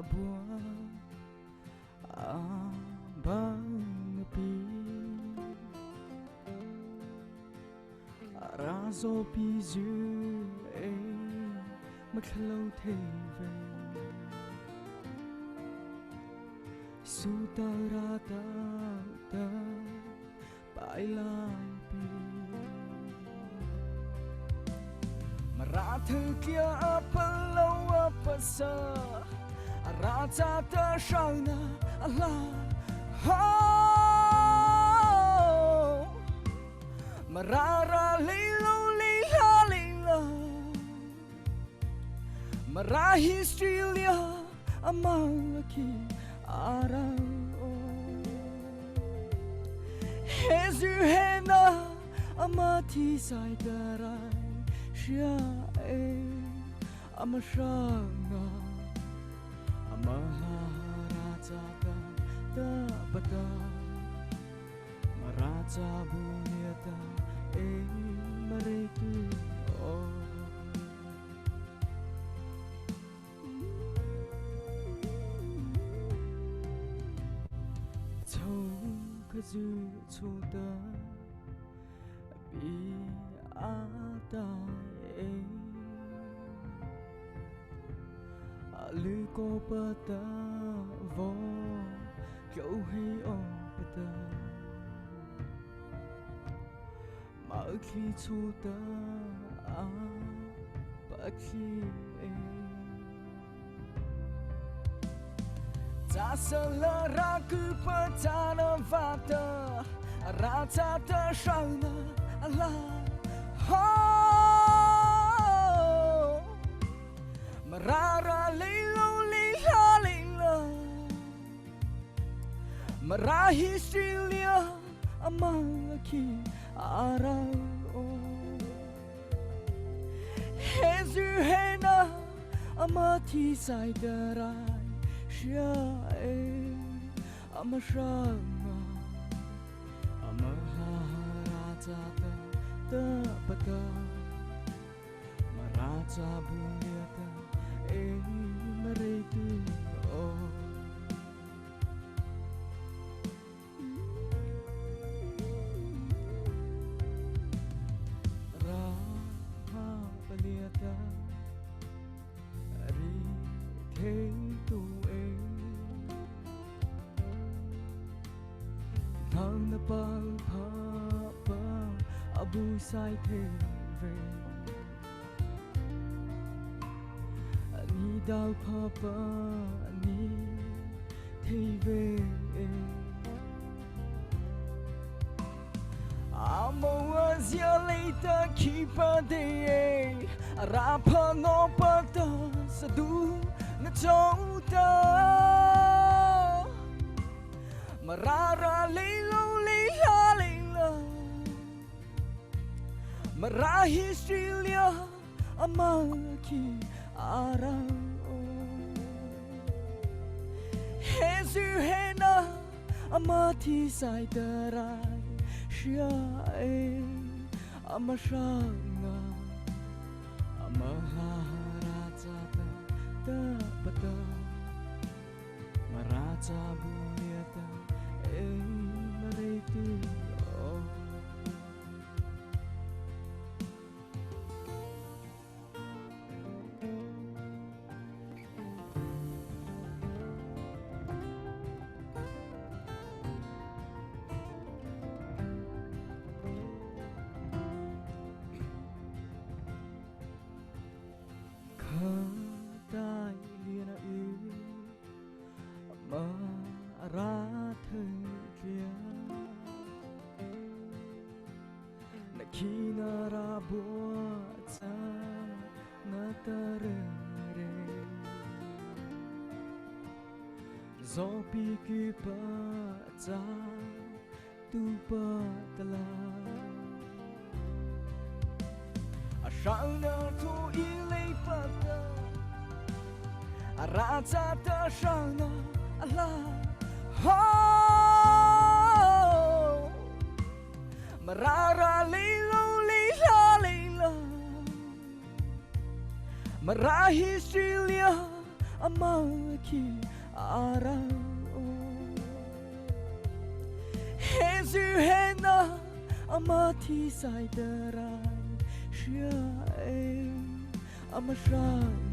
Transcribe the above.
buang abang ngepi razo pizu maklau theve sutarata ta bailai pi maratha kia apa lau apa sa raja tersana Allah marara lilo lila lila marahi Australia amalaki arao Hezu hena amati saidarai shia amashanga Maharaja da bada Maraja bunyata mereka Chau kazu choda bi ada lư cô bata vô kiểu hay ông bata mà khi chu ta bất khi ta sala ra cứ bata na vata ra ta ta shana Allah marara lilo lila lila marahi Australia amalaki arao Hezu hena amati saidarai shia amashanga amaharaja da bada maraja bunyata mereka Raha beliata ri tu Nang napal papa abu sai theve Ni dao papa ni theve Amo azia leita kipa de Rapa no pata sadu na chauta Marara lilo lila lila Marahi Australia amalaki arao Hezu hena amati saidarai shia amashanga amaharaja da bada maraja bunyata mereka Kadai liana maratha kia nakina rabuata natarere zopi kipaza tu patala Ashana tu ilai pada Raja tersana Allah Marara lilo lila lila Marahi Australia amaki ara Hezu hena amati sai derai shia amashai